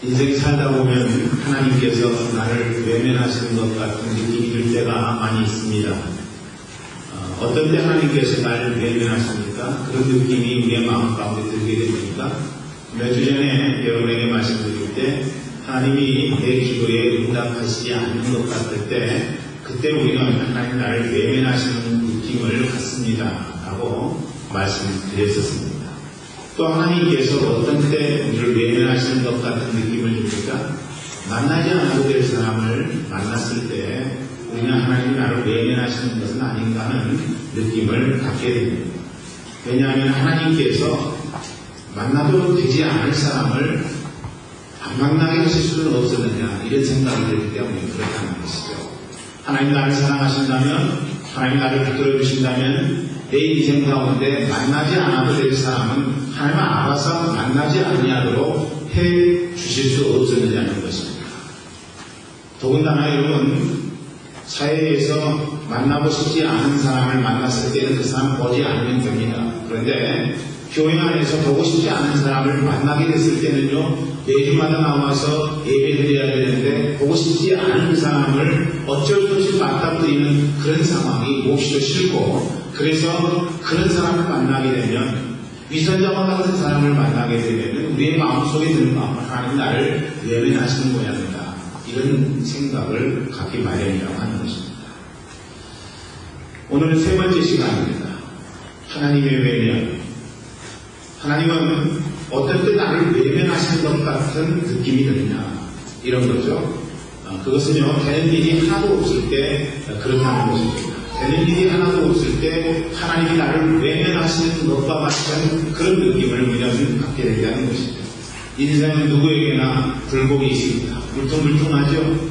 인생 살다 보면 하나님께서 나를 외면하시는 것 같은 느낌이 들 때가 많이 있습니다. 어떤 때 하나님께서 나를 외면하십니까? 그런 느낌이 우리의 마음 가운데 들게 됩니까? 몇 주 전에 여러분에게 말씀드릴 때 하나님이 내 기도에 응답하시지 않는 것 같을 때 그때 우리는 하나님 나를 외면하시는 느낌을 갖습니다 라고 말씀드렸었습니다. 또 하나님께서 어떤 때 우리를 외면하시는 것 같은 느낌을 줍니까? 만나지 않아도 될 사람을 만났을 때 우리는 하나님이 나를 외면하시는 것은 아닌가 하는 느낌을 갖게 됩니다. 왜냐하면 하나님께서 만나도 되지 않을 사람을 안 만나게 하실 수는 없었느냐 이런 생각이 들기 때문에 그렇다는 것이죠. 하나님 나를 사랑하신다면, 하나님 나를 붙들어 주신다면 내 인생 가운데 만나지 않아도 될 사람은 하나님 알아서 만나지 아니하도록 해 주실 수 없었느냐는 것입니다. 더군다나 여러분, 사회에서 만나고 싶지 않은 사람을 만났을 때는 그 사람 보지 않으면 됩니다. 그런데 교회 안에서 보고 싶지 않은 사람을 만나게 됐을 때는요, 매주마다 나와서 예배드려야 되는데 보고 싶지 않은 사람을 어쩔 수 없이 맞닥뜨리는 그런 상황이 몹시도 싫고, 그래서 그런 사람을 만나게 되면, 위선자와 같은 사람을 만나게 되면 우리의 마음속에 드는 마음은 하나님 나를 외면하시는 모양이다, 이런 생각을 갖기 마련이라고 하는 것입니다. 오늘은 세 번째 시간입니다. 하나님의 외면. 하나님은 어떤 때 나를 외면하시는 것 같은 느낌이 드느냐, 이런 거죠. 그것은요, 되는 일이 하나도 없을 때 그렇다는 것입니다. 되는 일이 하나도 없을 때 하나님이 나를 외면하시는 것과 같은 그런 느낌을 우리는 갖게 된다는 것입니다. 인생은 누구에게나 굴곡이 있습니다. 물퉁물퉁하죠.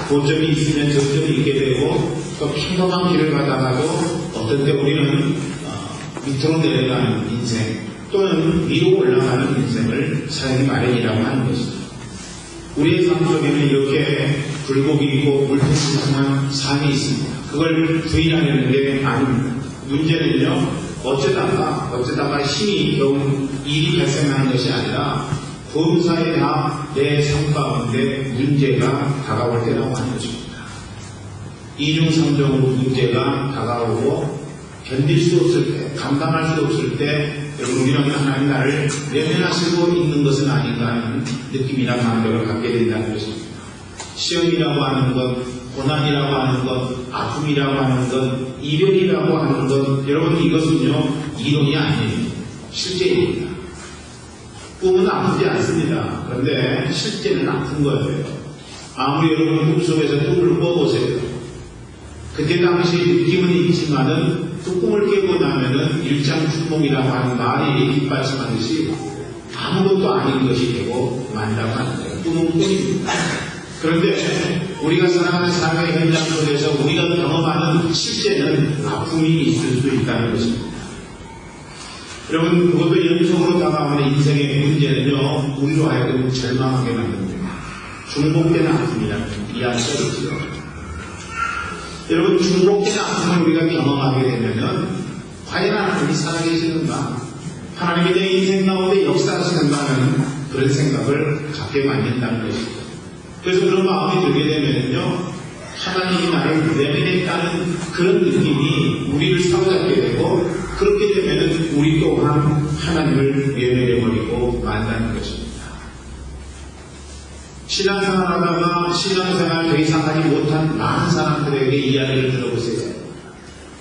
고점이 있으면 저점이 있게 되고, 또 평범한 길을 가다가도 어떤 때 우리는 밑으로 내려가는 인생, 또는 위로 올라가는 인생을 살기 마련이라고 하는 것이죠. 우리의 삶 속에는 이렇게 굴곡이 있고 물퉁물퉁한 삶이 있습니다. 그걸 부인하려는 게 아닙니다. 문제는요, 어쩌다가 힘이 겨우 일이 발생하는 것이 아니라 범사에 다 내 삶 가운데 문제가 다가올 때라고 하는 것입니다. 이중삼종으로 문제가 다가오고 견딜 수 없을 때, 감당할 수 없을 때, 여러분, 우리는 하나님 나를 외면하시고 있는 것은 아닌가 하는 느낌이나 감정을 갖게 된다는 것입니다. 시험이라고 하는 것, 고난이라고 하는 것, 아픔이라고 하는 것, 이별이라고 하는 것, 여러분, 이것은요, 이론이 아니에요. 실제입니다. 꿈은 아프지 않습니다. 그런데 실제는 아픈 거예요. 아무리 여러분 꿈속에서 꿈을 꿔보세요. 그때 당시 느낌은 있지만은 그 꿈을 깨고 나면은 일장춘몽이라고 하는 말이 뒷받침하듯이 아무것도 아닌 것이 되고 만다고 하는 거예요. 꿈은 꿈입니다. 그런데 우리가 살아가는 삶의 현장 속에서 우리가 경험하는 실제는 아픔이 있을 수 있다는 것입니다. 여러분, 그것도 연속으로 다가오는 인생의 문제는요, 우리로 하여금 절망하게 만듭니다. 중복된 아픔이라는 이야기가 있죠. 여러분, 중복된 아픔을 우리가 경험하게 되면은 과연 하나님이 살아계시는가? 하나님이 내 인생 가운데 역사하시는가 하는 그런 생각을 갖게 만든다는 것이죠. 그래서 그런 마음이 들게 되면요, 하나님이 나를 외면했다는 그런 느낌이 우리를 사로잡게 되고, 그렇게 되면은 우리 또한 하나님을 외면해버리고 만다는 것입니다. 신앙생활 하다가 신앙생활 더 이상 하지 못한 많은 사람들에게 이야기를 들어보세요.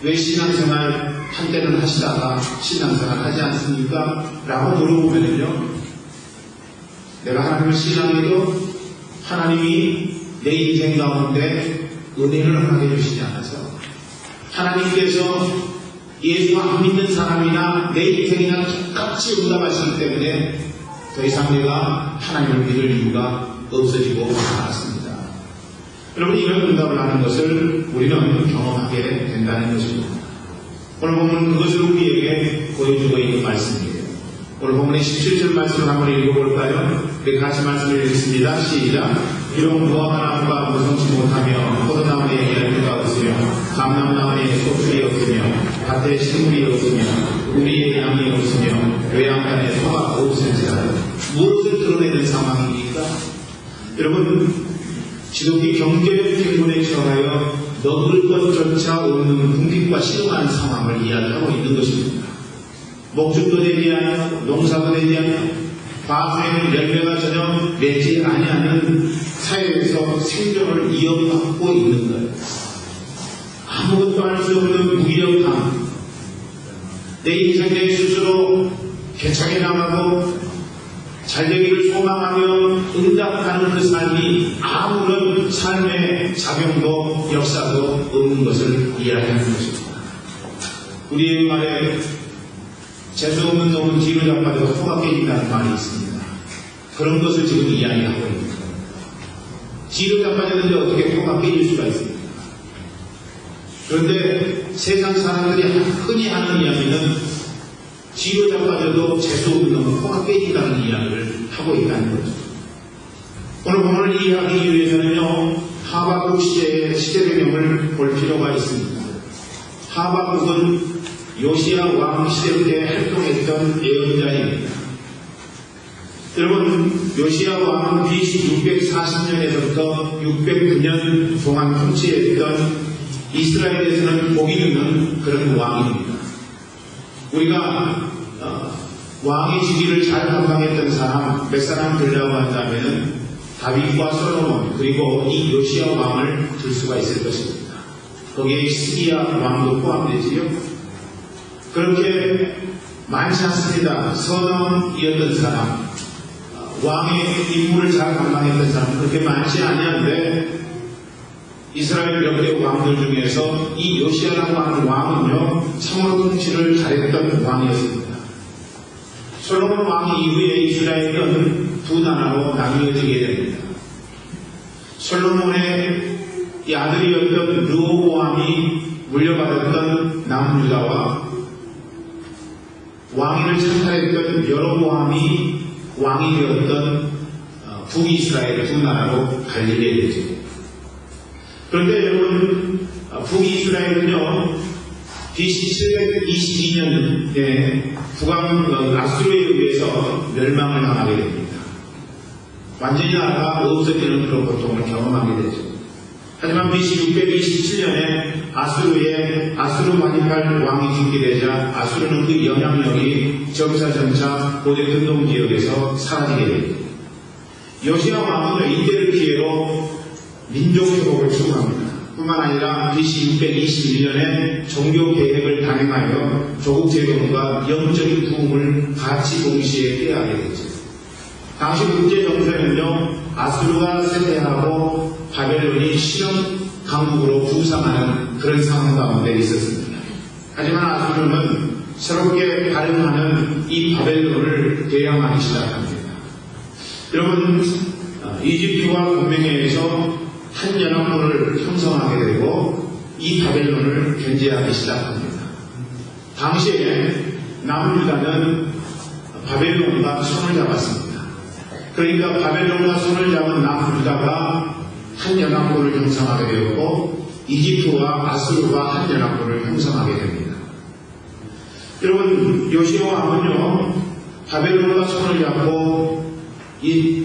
왜 신앙생활 한때는 하시다가 신앙생활 하지 않습니까? 라고 물어보면요, 내가 하나님을 신앙해도 하나님이 내 인생 가운데 은혜를 하게 해주시지 않아서, 하나님께서 예수 안 믿는 사람이나 내 인생이나 똑같이 응답하시기 때문에 더 이상 내가 하나님을 믿을 이유가 없어지고 말았습니다. 여러분, 이런 응답을 하는 것을 우리는 경험하게 된다는 것입니다. 오늘 보면 그것을 우리에게 보여주고 있는 말씀이에요. 오늘 본문의 17절 말씀을 한번 읽어볼까요? 우리 같이 말씀을 읽습니다. 시작. 이런 무화과나무가 무성치 못하며 포도나무에 열매가 없으며 감람나무에 소출이 없으며 밭에 식물이 없으며 우리의 양이 없으며 외양간에 소가 없을지라도 무엇을 드러내는 상황입니까? 여러분, 지독히 경제적貧困에 처하여 먹을 것조차 없는 궁핍과 실망한 상황을 이야기하고 있는 것입니다. 목축도 되지 않고 농사도 되지 않고 과수에는 열매가 전혀 맺지 아니하는 사회에서 생존을 이어받고 있는 거예요. 아무것도 할 수 없는 무기력함, 내 인생 내 스스로 개척해 나가고 잘되기를 소망하며 응답하는 그 삶이 아무런 삶의 작용도 역사도 없는 것을 이야기하는 것입니다. 우리의 말에 재수 없는 놈은 뒤로 잡아도 코가 깨진다는 말이 있습니다. 그런 것을 지금 이야기하고 있는 거예요. 뒤로 잡아졌는데 어떻게 코가 깨질 수가 있습니까? 그런데 세상 사람들이 흔히 하는 이야기는 뒤로 잡아져도 재수 없는 놈은 코가 깨진다는 이야기를 하고 있다는 거죠. 오늘 본문을 이해하기 위해서는요, 하박국 시대의 시대배경을 볼 필요가 있습니다. 하박국은 요시야 왕 시대 때 활동했던 예언자입니다. 여러분, 요시야 왕은 BC 640년에서부터 609년 동안 통치했던 이스라엘에서는 보기 드문 그런 왕입니다. 우리가 왕의 시기를 잘 감당했던 사람 몇 사람 들라고 한다면 다윗과 솔로몬 그리고 이 요시야 왕을 들 수가 있을 것입니다. 거기에 히스기야 왕도 포함되지요. 그렇게 많지 않습니다. 선왕이었던 사람, 왕의 임무를 잘 감당했던 사람 그렇게 많지 않는데 이스라엘 몇개 왕들 중에서 이 요시야라고 하는 왕은요 참으로 통치를 잘했던 왕이었습니다. 솔로몬 왕 이후에 이스라엘은 두 나라로 나뉘어지게 됩니다. 솔로몬의 이 아들이었던 르호보암이 물려받았던 남유다와 왕위를 찬탈했던 여로보암이 왕이 되었던 북이스라엘 두 나라로 갈리게 되죠. 그런데 여러분, 북이스라엘은요 BC 722년에 북왕 아수르에 의해서 멸망을 당하게 됩니다. 완전히 나라가 없어지는 그런 고통을 경험하게 되죠. 하지만 BC 627년에 아수르 마니팔 왕이 죽게 되자 아수르는 그 영향력이 점차 고대 근동 지역에서 사라지게 됩니다. 요시야 왕은 이때를 기회로 민족 회복을 추구합니다. 뿐만 아니라 BC 621년에 종교 개혁을 단행하여 조국 재건과 영적인 부흥을 같이 동시에 꾀하게 되죠. 당시 국제 정세는요 아수르가 쇠퇴하고 바벨론이 실험 강국으로 부상하는 그런 상황 가운데 있었습니다. 하지만 아수르는 새롭게 발현하는 이 바벨론을 대항하기 시작합니다. 여러분, 이집트와 동맹회에서 한 연합군을 형성하게 되고 이 바벨론을 견제하기 시작합니다. 당시에 남유다는 바벨론과 손을 잡았습니다. 그러니까 바벨론과 손을 잡은 남유다가 한 연합군을 형성하게 되었고 이집트와 아수르가 한 연합군을 형성하게 됩니다. 여러분, 요시야 왕은요 바벨론과 손을 잡고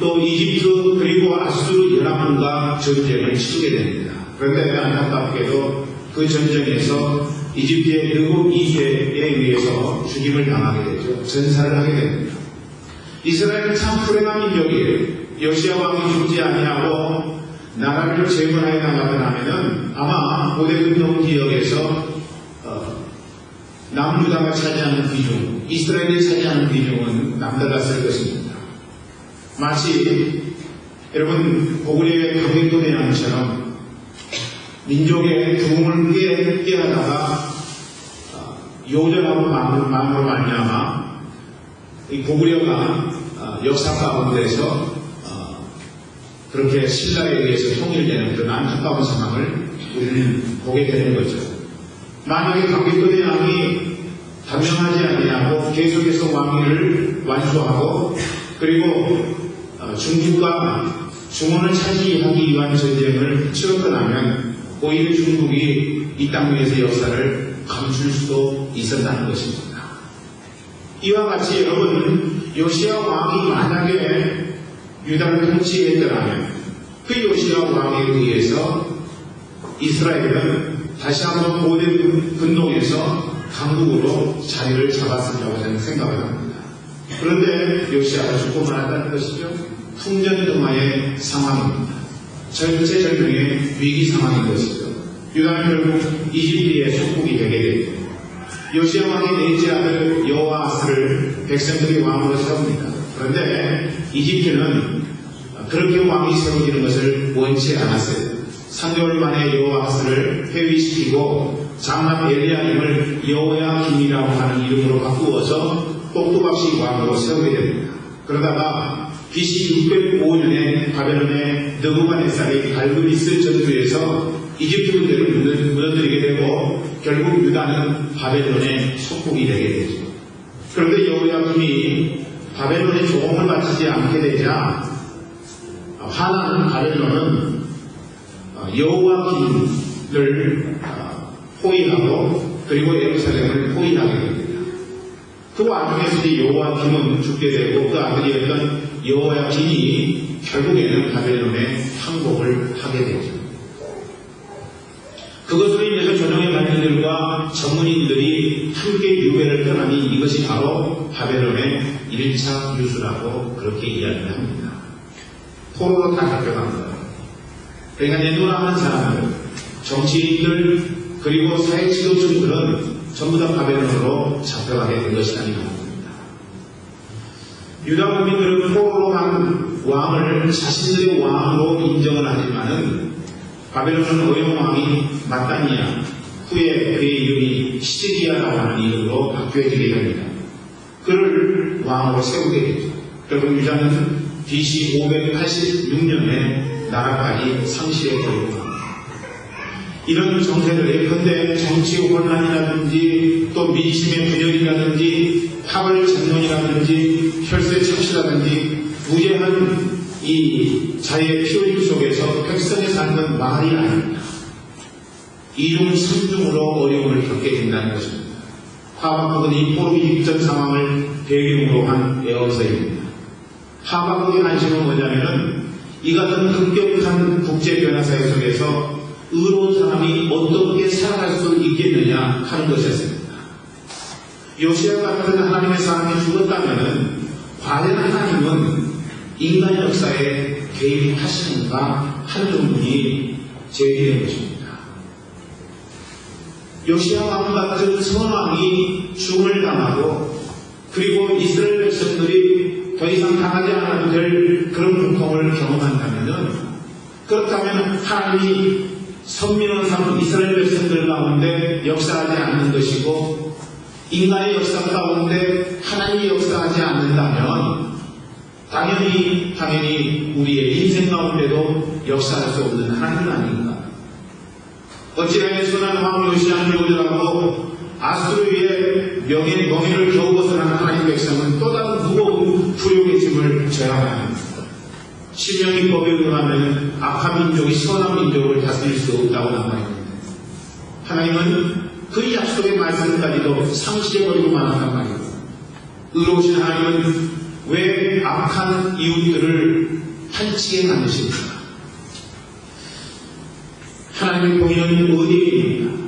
또 이집트 그리고 아수르 연합군과 전쟁을 치르게 됩니다. 그런데 안타깝게도 그 전쟁에서 이집트의 느부 2세에 의해서 죽임을 당하게 되죠. 전사를 하게 됩니다. 이스라엘은 참 불행한 민족이에요. 요시야 왕이 죽지 아니하고 나라를 재건하여 나가면 아마 고대 근동 지역에서 남유다가 차지하는 비중, 이스라엘이 차지하는 비중은 남달랐을 것입니다. 마치 여러분 고구려의 강백도의 양처럼 민족의 부흥을 꾀하다가 요절하고 마음으로 말미암아 이 고구려가 역사 가운데서 그렇게 신라에 의해서 통일되는 그런 안타까운 상황을 우리는 보게 되는 거죠. 만약에 강백도의 양이 단명하지 아니하고 계속해서 왕위를 완수하고 그리고 중국과 중원을 차지하기 위한 전쟁을 치렀더라면 오히려 중국이 이 땅 위에서 역사를 감출 수도 있었다는 것입니다. 이와 같이 여러분, 요시야 왕이 만약에 유다를 통치했더라면 그 요시야 왕에 의해서 이스라엘은 다시 한번 고대 분동에서 강국으로 자리를 잡았으리라고 저는 생각을 합니다. 그런데 요시야가 죽고 말았다는 것이죠. 풍전등화의 상황입니다. 절체절명의 위기 상황인 것이죠. 유다는 결국 이집트의 속국이 되게 됩니다. 요시야 왕의 넷째 아들 여호아스를 백성들이 왕으로 세웁니다. 그런데 이집트는 그렇게 왕이 세워지는 것을 원치 않았어요. 3개월 만에 여호아스를 폐위시키고 장남 엘리야김을 여호야김이라고 하는 이름으로 바꾸어서 똑똑없이 왕으로 세우게 됩니다. 그러다가 BC 605년에 바벨론의 느부갓네살이 갈그미스 전투에서 이집트 군대를 무너뜨리게 되고 결국 유다는 바벨론의 속국이 되게 되죠. 그런데 여호야김이 바벨론의 조공을 바치지 않게 되자 화나는 바벨론은 여호야김을 포위하고 그리고 예루살렘을 포위하게 됩니다. 그 와중에서 여호야김은 죽게 되고 그 아들이었던 여호야김이 결국에는 바벨론에 항복을 하게 되죠. 그것으로 인해서 전형의 관리들과 전문인들이 함께 유배를 떠나니 이것이 바로 바벨론의 1차 유수라고 그렇게 이야기를 합니다. 포로로 다 잡혀갑니다. 그러니까 내노라하는 사람들, 정치인들, 그리고 사회 지도층들은 전부 다 바벨론으로 잡혀가게 된 것이라는 겁니다. 유다 국민들은 포로로 간 왕을 자신들의 왕으로 인정을 하지만은 바벨론은 어용 왕이 마따니아, 후에 그의 이름이 시드기야라고 하는 이름으로 바뀌어지게 됩니다. 그를 왕으로 세우게 되죠. 결국 유다는 BC 586년에 나라까지 상실에 걸리고 합니다. 이런 정세들의 현대 정치 혼란이라든지 또 민심의 분열이라든지 파벌 전론이라든지 혈세 착취라든지 무제한 이 자의 피흘림 속에서 백성에 사는 말이 아닙니다. 이중 삼중으로 어려움을 겪게 된다는 것입니다. 하박국은 이 포로기 직전 상황을 배경으로 한 에어서입니다. 하박국의 관심은 뭐냐면은 이 같은 급격한 국제 변화사회 속에서 의로운 사람이 어떻게 살아갈 수 있겠느냐 하는 것이었습니다. 요시야 같은 하나님의 사람이 죽었다면은 과연 하나님은 인간 역사에 개입하시는가 하는 의문이 제기된 것입니다. 요시야 왕 같은 선왕이 죽음을 당하고 그리고 이스라엘 백성들이 더 이상 당하지 않아도 될 그런 고통을 경험한다면은 그렇다면 하나님이 선민원상 이스라엘 백성들 가운데 역사하지 않는 것이고 인간의 역사 가운데 하나님이 역사하지 않는다면 당연히 우리의 인생 가운데도 역사할 수 없는 하나님은 아닌가. 어찌하여 선한 왕 요시야를 보더라도 아수르의 명예를 겨우 벗어난 하나님 백성은 또 다른 무거운 불용의 짐을 져야 합니다. 신명기법에 의하면 악한 민족이 선한 민족을 다스릴 수 없다고 말입니다. 하나님은 그 약속의 말씀까지도 상실해버리고 말한단 말입니다. 의로우신 하나님은 왜 악한 이웃들을 한치게 만드십니까? 하나님의 공의는 어디에 있느냐?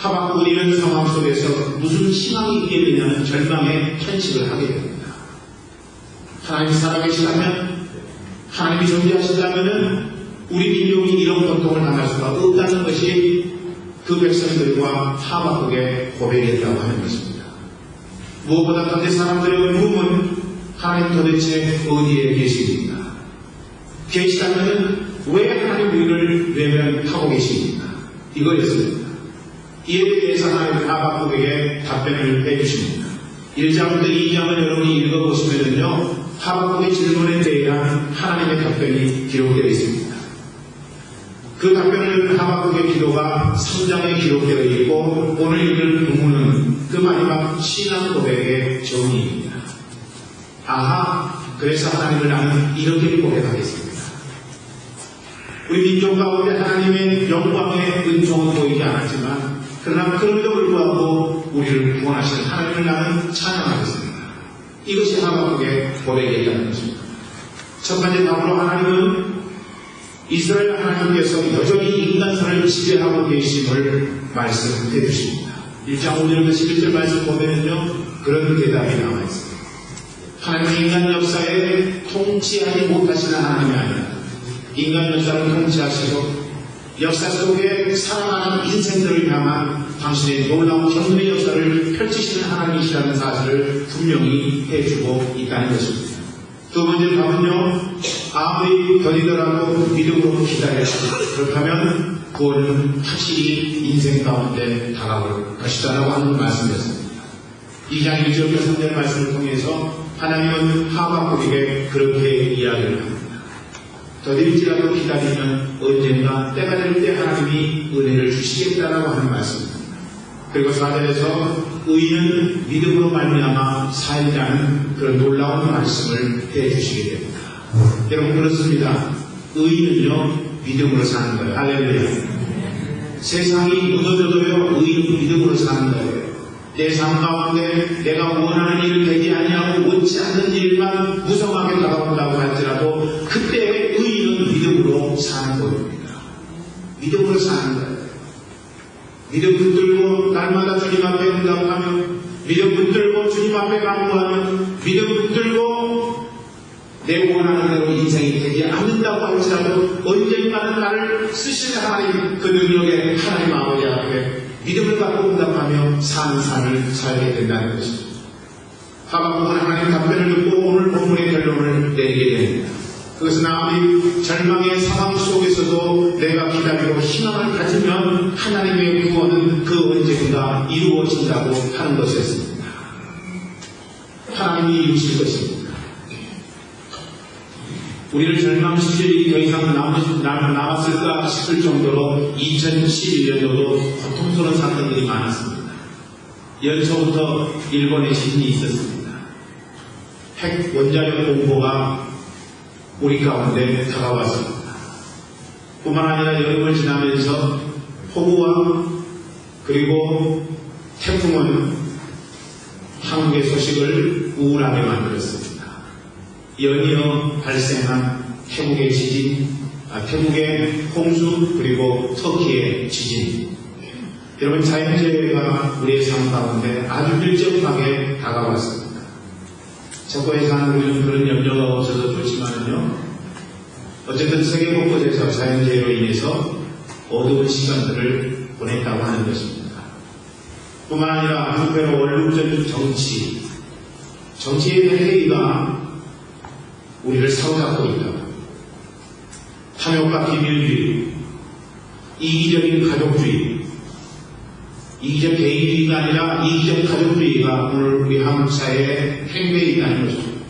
하박국은 이런 상황 속에서 무슨 희망이 있겠느냐는 절망의 탄식을 하게 됩니다. 하나님이 살아계시다면, 하나님이 존재하신다면 우리 민족이 이런 고통을 당할 수가 없다는 것이 그 백성들과 하박국의 고백이었다고 하는 것입니다. 무엇보다 현대 사람들의 의문은 하나님 도대체 어디에 계십니까? 계시다면 왜 하나님 우리를 외면하고 계십니까? 이거였습니다. 이에 대해서 하나님 하박국에게 답변을 해주십니다. 1장부터 2장을 여러분이 읽어보시면요 하박국의 질문에 대한 하나님의 답변이 기록되어 있습니다. 그 답변을 하박국의 기도가 3장에 기록되어 있고 오늘 읽을 본문은 그 마지막 신앙 고백의 정의입니다. 아하, 그래서 하나님을 나는 이렇게 고백하겠습니다. 우리 민족 가운데 하나님의 영광의 은총은 보이지 않았지만 그러나 그럼에도 불구하고 우리를 구원하시는 하나님을 나는 찬양하겠습니다. 이것이 하박국의 고백이었다는 것입니다. 첫 번째 답으로 하나님은 이스라엘 하나님께서 여전히 인간사를 지배하고 계심을 말씀해 주십니다. 1장 5절부터 11절 말씀 보면요, 그런 대답이 나와 있습니다. 하나님은 인간 역사에 통치하지 못하시는 하나님이 아니라 인간 역사를 통치하시고 역사 속에 살아가는 인생들을 향한 당신의 놀라운 경륜의 역사를 펼치시는 하나님이시라는 사실을 분명히 해주고 있다는 것입니다. 두 번째 답은요, 아무리 더디더라도 믿음으로 기다려야 그렇다면 구원은 확실히 인생 가운데 다가올 것이다라고 하는 말씀이었습니다. 2장 1절부터 3절 말씀을 통해서 하나님은 하박국에게 그렇게 이야기를 합니다. 더딜지라도 기다리면 언젠가 때가 될 때 하나님이 은혜를 주시겠다라고 하는 말씀입니다. 그리고 4절에서 의인은 믿음으로 말미암아 살리라는 그런 놀라운 말씀을 해주시게 됩니다. 여러분 그렇습니다. 의인은요 믿음으로 사는 거예요. 할렐루야. 세상이 무너져도요 의인은 믿음으로 사는 거예요. 내 삶 가운데 내가 원하는 일을 되지 아니하고 원치 않는 일만 무성하게 다가온다고 할지라도 그때 의인은 믿음으로 사는 겁니다. 믿음으로 사는 거예요. 믿음 붙들고 날마다 주님 앞에 응답하며 믿음 붙들고 주님 앞에 간구하며 믿음 붙들고 내 원하는 대로 인생이 되지 않는다고 할지라도 언젠가는 나를 쓰시는 하나님 그 능력의 하나님 아버지 앞에 믿음을 갖고 응답하며 사는 삶을 살게 된다는 것입니다. 하박국은 하나님 답변을 듣고 오늘 본문의 결론을 내리게 됩니다. 그것은 아무리 절망의 상황 속에서도 내가 기다리고 희망을 가지면 하나님의 구원은 그 언젠가 이루어진다고 하는 것이었습니다. 하나님이 이루실 것입니다. 우리를 절망시킬 일이 더 이상 남았을까 싶을 정도로 2011년도도 고통스러운 사건들이 많았습니다. 연초부터 일본에 지진이 있었습니다. 핵 원자력 공포가 우리 가운데 다가왔습니다. 뿐만 아니라 여름을 지나면서 폭우와 그리고 태풍은 한국의 소식을 우울하게 만들었습니다. 연이어 발생한 태국의 지진, 태국의 홍수 그리고 터키의 지진. 여러분 자연재해가 우리의 삶 가운데 아주 밀접하게 다가왔습니다. 저거에 사는 우리는 그런 염려가 없어서 좋지만요. 어쨌든 세계 곳곳에서 자연재해로 인해서 어두운 시간들을 보냈다고 하는 것입니다. 뿐만 아니라 한국의 원룸적 정치의 회의가 우리를 사로잡고 있다. 탐욕과 비밀주의, 이기적인 가족주의, 이기적 개인주의가 아니라 이기적 가족주의가 오늘 우리 한국 사회의 행배에 있다는 것입니다.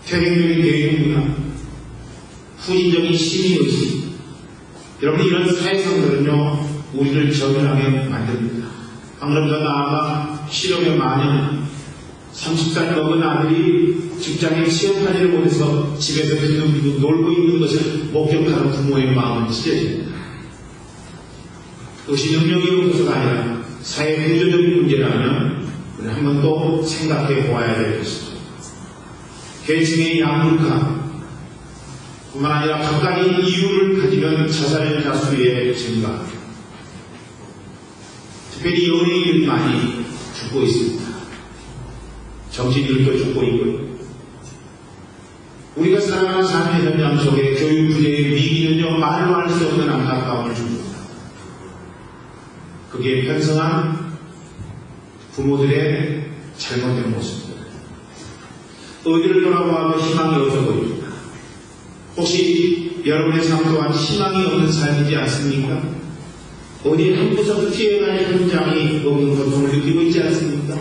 퇴행적인 개인문화, 후진적인 시민의식, 여러분 이런 사회상들은요 우리를 저변하게 만듭니다. 방금 전 나아가 실업의 만연 30살 먹은 아들이 직장에 취업하지를 못해서 집에서 비둥비둥 놀고 있는 것을 목격하는 부모의 마음은 찢어집니다. 그것이 능력이 없어서가 아니라 사회 구조적인 문제라면 우리 한 번 또 생각해 보아야 될 것입니다. 계층의 양극화 뿐만 아니라 각각의 이유를 가지면 자살자 수의 증가, 특별히 연예인들이 많이 죽고 있습니다. 정치인들도 죽고 있고요. 우리가 살아가는 삶의 현장 속에 교육 부재의 위기는요 말로 할 수 없는 안타까움을 줍니다. 그게 편성한 부모들의 잘못된 모습입니다. 어디를 돌아보아도 희망이 없어 보입니다. 혹시 여러분의 삶 또한 희망이 없는 삶이지 않습니까? 어디 한 구석 피해갈 현장이 없는 고통을 느끼고 있지 않습니까?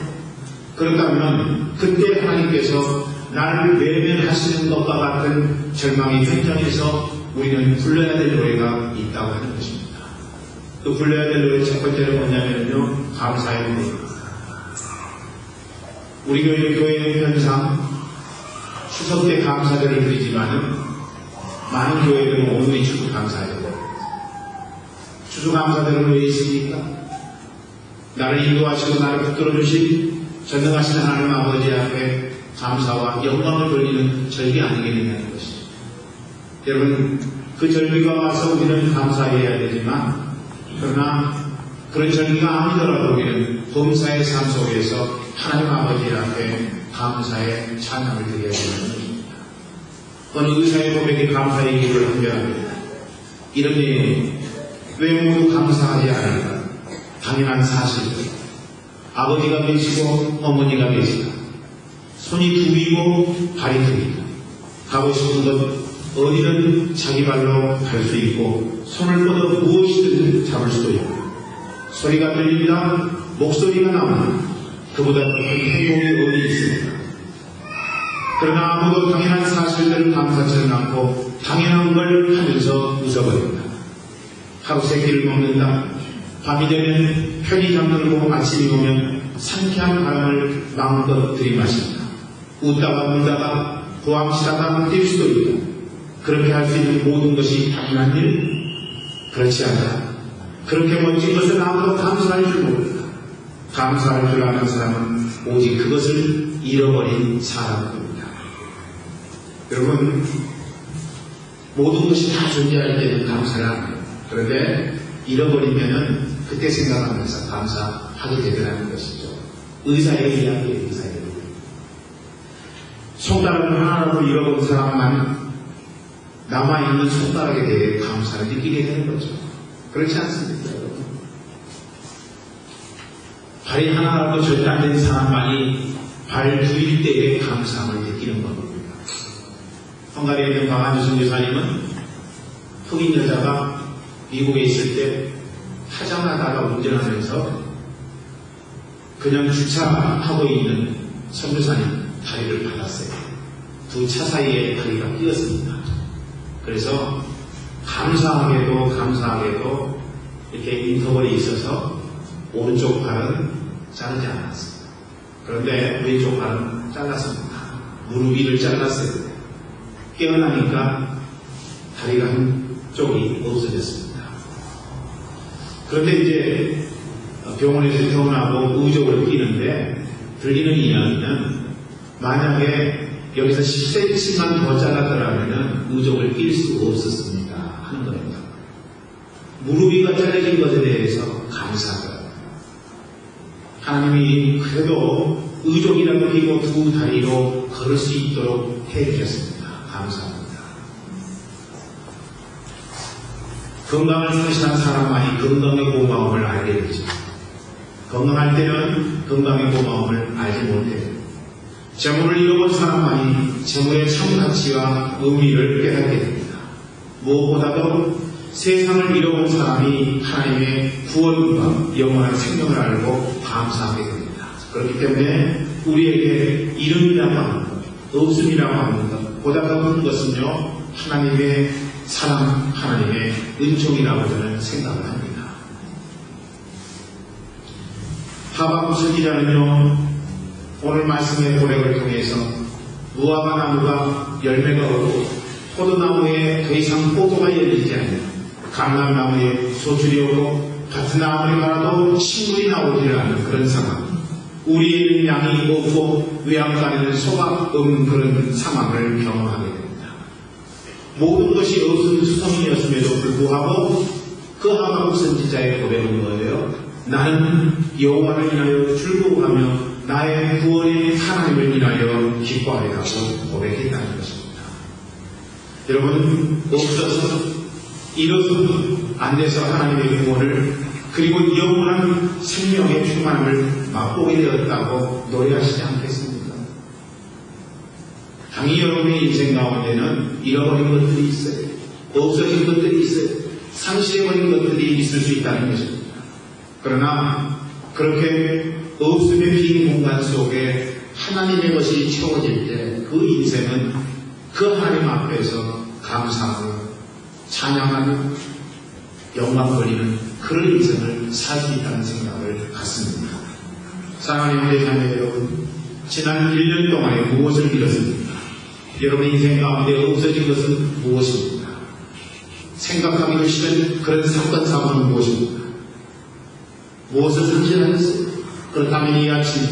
그렇다면 그때 하나님께서 나를 외면하시는 것과 같은 절망의 현장에서 우리는 불러야 될 노래가 있다고 하는 것입니다. 그 불러야 될 노래 첫 번째는 뭐냐면요 감사의 노래입니다. 우리 교회 현상 추석 때 감사절을 드리지만은 많은 교회들은 오늘이 추수 감사절이에요. 추수 감사절은 왜 있습니까? 나를 인도하시고 나를 붙들어주신 전능하신 하나님 아버지 앞에 감사와 영광을 돌리는 절기 아니겠느냐는 것입니다. 여러분, 그 절기가 와서 우리는 감사해야 되지만, 그러나 그런 절기가 아니더라도 우리는 범사의 삶 속에서 하나님 아버지 앞에 감사의 찬양을 드려야 되는 것입니다. 어느 의사의 고백이 감사의 기도를 한결합니다. 이런 내용이 왜 모두 감사하지 않을까? 당연한 사실입니다. 아버지가 계시고 어머니가 계시다. 손이 두 이고 발이 두 이다. 가고 싶은 것 어디든 자기 발로 갈 수 있고 손을 뻗어 무엇이든 잡을 수도 있고 소리가 들립니다. 목소리가 나옵니다. 그보다 더 큰 행복이 어디 있습니까? 그러나 아무도 당연한 사실들을 감사치는 않고 당연한 걸 하면서 웃어버립니다. 하루 세 끼를 먹는다. 밤이 되면 편의점 들고 아침이 오면 상쾌한 바람을 마음껏 들이마신다. 웃다가 울다가 고함치다가 뛸 수도 있다. 그렇게 할 수 있는 모든 것이 당연한 일? 그렇지 않다. 그렇게 멋진 것을 아무도 감사할 줄 모른다. 감사할 줄 아는 사람은 오직 그것을 잃어버린 사람입니다. 여러분, 모든 것이 다 존재할 때는 감사를 안 해요. 그런데 잃어버리면은 그때 생각하면서 감사하게 되더라는 것이죠. 의사의 이야기예요, 의사의 이야기. 손가락을 하나라도 잃어본 사람만 남아있는 손가락에 대해 감사를 느끼게 되는 거죠. 그렇지 않습니까, 여러분? 발이 하나라도 절대 안 된 사람만이 발 두일 때에 감사함을 느끼는 겁니다. 헝가리에 있는 강한주 선교사님은 흑인 여자가 미국에 있을 때 타장하다가 운전하면서 그냥 주차하고 있는 선교사님 다리를 받았어요. 두 차 사이에 다리가 끼었습니다. 그래서 감사하게도 이렇게 인터벌이 있어서 오른쪽 발은 자르지 않았습니다. 그런데 왼쪽 발은 잘랐습니다. 무릎 위를 잘랐어요. 깨어나니까 다리가 한쪽이 없어졌습니다. 그런데 이제 병원에서 퇴원하고 의족을 끼는데 들리는 이야기는 만약에 여기서 10cm만 더 잘랐더라면 의족을 낄 수 없었습니다 하는 겁니다. 무릎이가 잘려진 것에 대해서 감사하더라고요. 하나님이 그래도 의족이라도 끼고 두 다리로 걸을 수 있도록 해주셨습니다. 감사합니다. 건강을 상실한 사람만이 건강의 고마움을 알게 되죠. 건강할 때는 건강의 고마움을 알지 못해요. 재물을 잃어본 사람만이 재물의 참 가치와 의미를 깨닫게 됩니다. 무엇보다도 세상을 잃어본 사람이 하나님의 구원과 영원한 생명을 알고 감사하게 됩니다. 그렇기 때문에 우리에게 이름이라고 하는 것, 없음이라고 하는 것, 보다 더 큰 것은요, 하나님의 사랑, 하나님의 은총이라고 저는 생각을 합니다. 하박국 선지자는요, 오늘 말씀의 고백을 통해서 무화과 나무가 열매가 없고 포도나무에 더 이상 포도가 열리지 않는 감람나무에 소출이 오고 같은 나무를 갈아도 식물이 나오지 않는 그런 상황, 우리에는 양이 없고 외양간에는 소가 없는 그런 상황을 경험하게 됩니다. 모든 것이 없은 수성이었음에도 불구하고 그 하박국 선지자의 고백은 뭐예요? 나는 여호와를 인하여 즐거워하며 나의 구원의 하나님을 인하여 기뻐하리라고 고백했다는 것입니다. 여러분, 없어서 이뤄서 안 돼서 하나님의 구원을 그리고 영원한 생명의 충만함을 맛보게 되었다고 노래하시지 않겠습니까? 당연히 여러분의 인생 가운데는 잃어버린 것들이 있어요. 없어진 것들이 있어요. 상실해버린 것들이 있을 수 있다는 것입니다. 그러나 그렇게 없음의 빈 공간 속에 하나님의 것이 채워질 때 그 인생은 그 하나님 앞에서 감사하고 찬양하는 영광 돌리는 그런 인생을 살 수 있다는 생각을 갖습니다. 사랑하는 우리 자매 여러분, 지난 1년 동안에 무엇을 잃었습니까? 여러분 인생 가운데 없어진 것은 무엇입니까? 생각하기도 싫은 그런 사건 사고는 무엇입니까? 무엇을 상실하였어요? 그렇다면 이 아침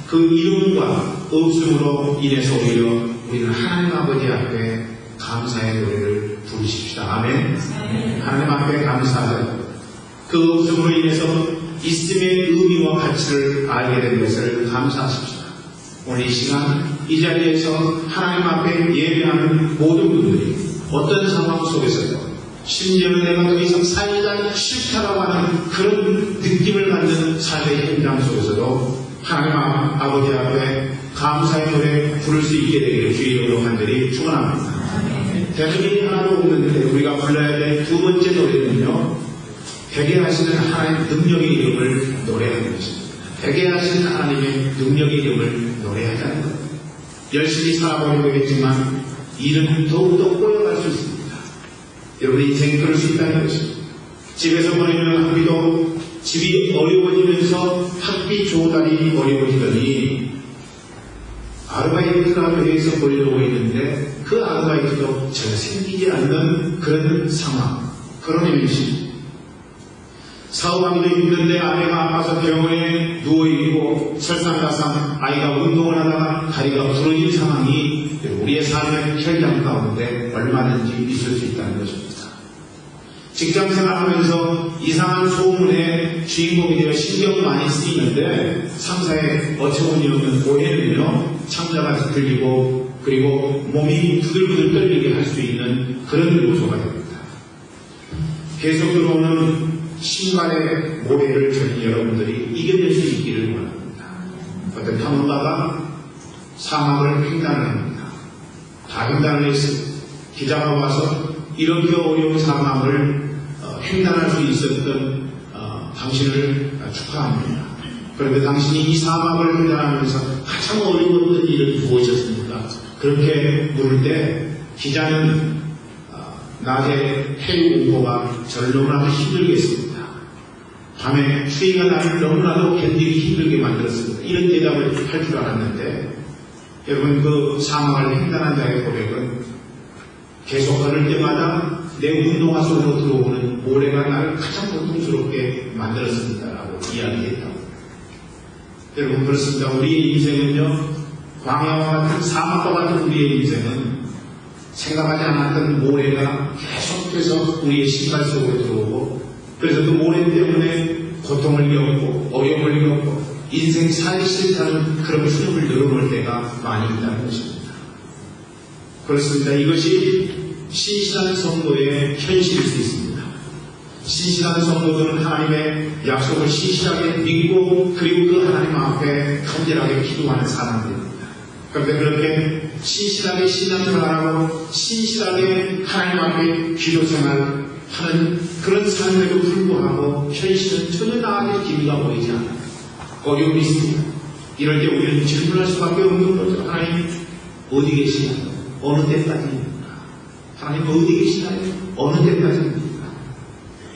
그 이름과 없음으로 인해서 오히려 우리는 하나님 아버지 앞에 감사의 노래를 부르십시다. 아멘. 하나님 앞에 감사하자. 그 음성으로 인해서 있음의 의미와 가치를 알게 된 것을 감사하십시다. 오늘 이 시간 이 자리에서 하나님 앞에 예배하는 모든 분들이 어떤 상황 속에서도 심지어는 내가 더 이상 살기가 싫다라고 하는 그런 느낌을 갖는 삶의 현장 속에서도 하나님 아버지 앞에 감사의 노래 부를 수 있게 되기를 주의 이름으로 간절히 축원합니다. 대부분이 하나도 없는데 우리가 불러야 될 두 번째 노래는요, 되게 하시는 하나님의 능력의 이름을 노래하는 것입니다. 되게 하시는 하나님의 능력의 이름을 노래하자는 것. 열심히 살아보려고 했지만 일은 더욱더 꼬여갈 수 있습니다. 여러분의 인생이 그럴 수 있다는 것입니다. 집에서 보내는 학비도 집이 어려워지면서 학비 조달이 어려워지더니 아르바이트가 대해서 보려고 했는데 그 아르바이트도 전혀 생기지 않는 그런 상황, 그런 현실. 사업하기도 힘든데 아내가 아파서 병원에 누워있고 설상가상 아이가 운동을 하다가 다리가 부러진 상황이 우리의 삶의 현장 가운데 얼마든지 있을 수 있다는 것입니다. 직장생활하면서 이상한 소문에 주인공이 되어 신경 많이 쓰이는데 상사의 어처구니 없는 오해는요, 창자가 들리고 그리고 몸이 부들부들 떨리게 할 수 있는 그런 요소가 됩니다. 계속 들어오는 신발의 모래를 저는 여러분들이 이겨낼 수 있기를 원합니다. 어떤 탐험가가 사막을 횡단을 합니다. 다 횡단을 했습니다. 기자가 와서 이렇게 어려운 사막을 횡단할 수 있었던 당신을 축하합니다. 그런데 당신이 이 사막을 횡단하면서 가장 어려웠던 일은 무엇이었습니까? 그렇게 물을 때 기자는 낮에 해일 공포가 저를 너무나도 힘들게 했습니다. 밤에 추위가 나를 너무나도 견디기 힘들게 만들었습니다. 이런 대답을 할 줄 알았는데, 여러분, 그 사막을 횡단한 자의 고백은 계속 걸을 때마다 내 운동화 속으로 들어오는 모래가 나를 가장 고통스럽게 만들었습니다라고 이야기했다고. 여러분, 그렇습니다. 우리의 인생은요, 광야와 같은 사막과 같은 우리의 인생은 생각하지 않았던 모래가 계속해서 우리의 신발 속으로 들어오고, 그래서 그 모래 때문에 고통을 겪고 어려움을 겪고 인생 살기 싫다는 그런 수염을 늘어놓을 때가 많이 있다는 것입니다. 그렇습니다. 이것이 신실한 성도의 현실일 수 있습니다. 신실한 성도들은 하나님의 약속을 신실하게 믿고 그리고 그 하나님 앞에 간절하게 기도하는 사람들입니다. 그런데 그렇게 신실하게 신앙생활하고 신실하게 하나님 앞에 기도생활 하는 그런 삶에도 불구하고 현실은 전혀 나아질 기미가 보이지 않아요. 어려움이 있습니다. 이럴 때 우리는 질문할 수밖에 없는 거죠. 하나님 어디 계시나요? 어느 때까지입니까? 하나님 어디 계시나요? 어느 때까지입니까?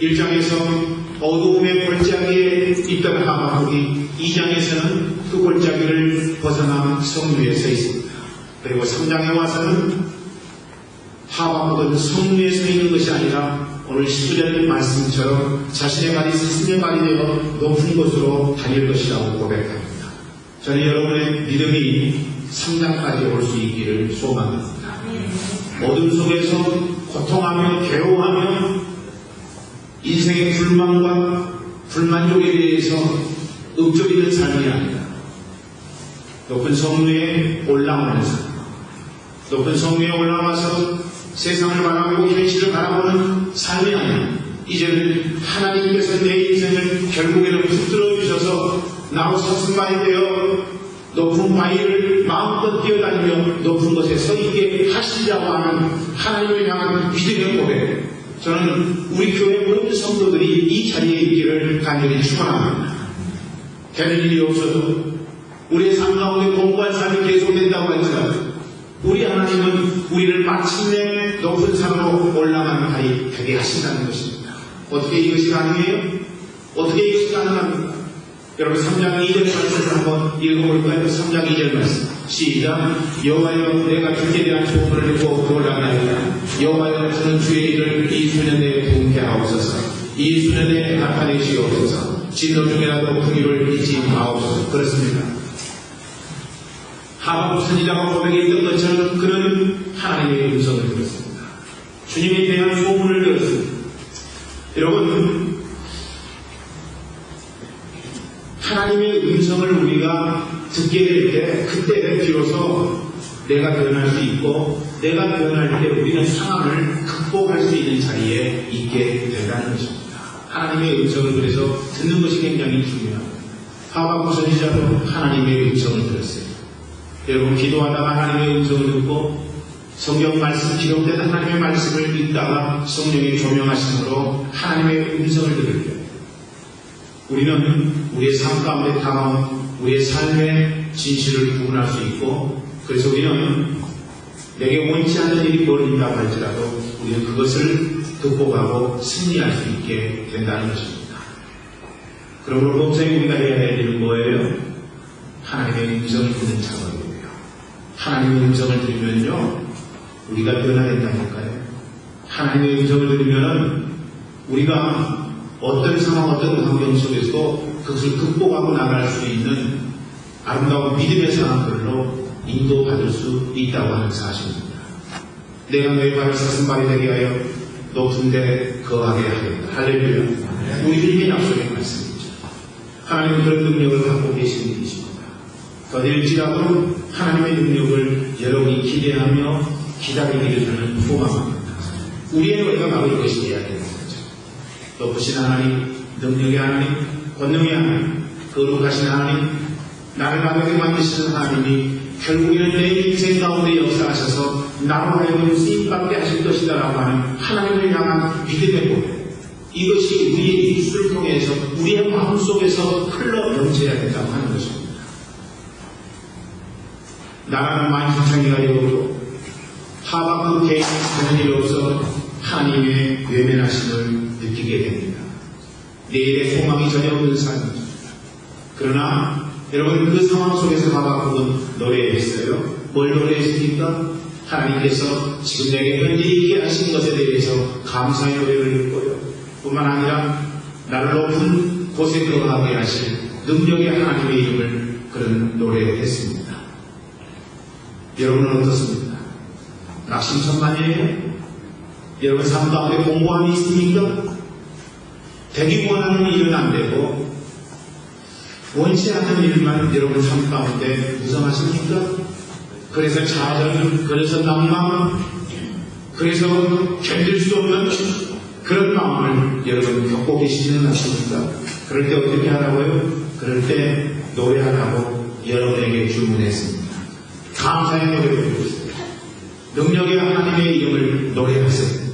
1장에서 어두움의 골짜기에 있던 하박국이 2장에서는 그 골짜기를 벗어나 성 위에 서 있습니다. 그리고 3장에 와서는 하박국은 성 위에 서 있는 것이 아니라 오늘 19절 말씀처럼 자신의 발이 스승의 발이 되어 높은 곳으로 다닐 것이라고 고백합니다. 저는 여러분의 믿음이 3장까지 올 수 있기를 소망합니다. 어둠 속에서 고통하며 괴로워하며 인생의 불만과 불만족에 대해서 읊조리는 삶이 아니라 높은 성 위에 올라오는 삶, 높은 성 위에 올라와서 세상을 바라보고 현실을 바라보는 삶이 아니라 이제는 하나님께서 내 인생을 결국에는 붙들어 주셔서 나로 사슴만이 되어 높은 바위를 마음껏 뛰어다니며 높은 곳에 서 있게 하시려고 하는 하나님을 향한 믿음의 고백. 저는 우리 교회 모든 성도들이 이 자리에 있기를 간절히 축원합니다. 되는 일이 없어도 우리의 삶 가운데 공부한 삶이 계속된다고 할지라도 우리 하나님은 우리를 마침내 높은 산으로 올라가는 자리 되게 하신다는 것입니다. 어떻게 이것이 가능해요? 어떻게 이것이 가능합니까? 여러분 3장 2절 말씀을 한번 읽어볼까요? 3장 2절 말씀 시작. 여호와여 내가 주께 대한 소문을 듣고 올라가나이다. 여호와여 저는 주의 일을 이 수년에 부응케 하옵소서. 이 수년에 나타내시옵소서. 진노 중에라도 긍휼을 잊지 마옵소서. 그렇습니다. 하박국 선지자가 고백했던 것처럼 그는 하나님의 음성을 들었습니다. 주님에 대한 소문을 들었습니다. 여러분, 하나님의 음성을 우리가 듣게 될 때, 그때 비로소 내가 변할 수 있고, 내가 변할 때 우리는 상황을 극복할 수 있는 자리에 있게 된다는 것입니다. 하나님의 음성을 그래서 듣는 것이 굉장히 중요합니다. 하박국 선지자도 하나님의 음성을 들었어요. 여러분, 기도하다가 하나님의 음성을 듣고 성경 말씀, 기록된 하나님의 말씀을 읽다가 성령의 조명하심으로 하나님의 음성을 들을 때 우리는 우리의 삶 가운데 다가온 우리의 삶의 진실을 구분할 수 있고, 그래서 우리는 내게 원치 않는 일이 벌어진다고 할지라도 우리는 그것을 극복하고 승리할 수 있게 된다는 것입니다. 그러므로 범사에 우리가 해야 할 일은 뭐예요? 하나님의 음성을 듣는 작업이에요. 하나님의 음성을 들으면요, 우리가 변화된다니까요. 하나님의 음성을 들으면 우리가 어떤 상황, 어떤 환경 속에서도 그것을 극복하고 나갈 수 있는 아름다운 믿음의 상황들로 인도받을 수 있다고 하는 사실입니다. 내가 너의 발을 사슴발이 되게 하여 높은 데 거하게 하겠다. 할렐루야. 우리 주님의 약속의 말씀이죠. 하나님은 그런 능력을 갖고 계신 분이십니다. 더딜지라도 하나님의 능력을 여러분이 기대하며 기다리기를 저는 소망합니다. 우리의 노래가 바로 이것이 되어야 되는 거죠. 높으신 하나님, 능력의 하나님, 권능의 하나님, 거룩하신 하나님, 나를 가볍게 만드시는 하나님이 결국에는 내 인생 가운데 역사하셔서 나로 하여금 쓰임받게 하실 것이다라고 하는 하나님을 향한 믿음의 고백, 이것이 우리의 입술을 통해서 우리의 마음속에서 흘러 넘쳐야 된다고 하는 것입니다. 나라는 만신창이가 되어도 하박국 개인이 하는 일로서 하나님의 외면하심을 느끼게 됩니다. 내일의 소망이 전혀 없는 삶이죠. 그러나 여러분, 그 상황 속에서 하박국은 노래했어요. 뭘 노래했습니까? 하나님께서 지금 내게 현재 있게 하신 것에 대해서 감사의 노래를 읽고요. 뿐만 아니라 나를 높은 곳에 거하게 하실 능력의 하나님의 이름을 그런 노래했습니다. 여러분은 어떻습니까? 낙심천만이에요? 여러분 삶 가운데 공고함이 있습니까? 되기 원하는 일은 안 되고 원치 않는 일만 여러분 삶 가운데 무성하십니까? 그래서 좌절, 그래서 낭만, 그래서 견딜 수 없는 그런 마음을 여러분 겪고 계시지는 않습니까? 그럴 때 어떻게 하라고요? 그럴 때 노래하라고 여러분에게 주문했습니다. 감사의 노래를 부르세요. 능력의 하나님의 이름을 노래하세요.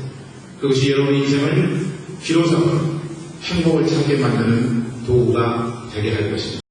그것이 여러분 인생을 비로소 행복을 찾게 만드는 도구가 되게 할 것입니다.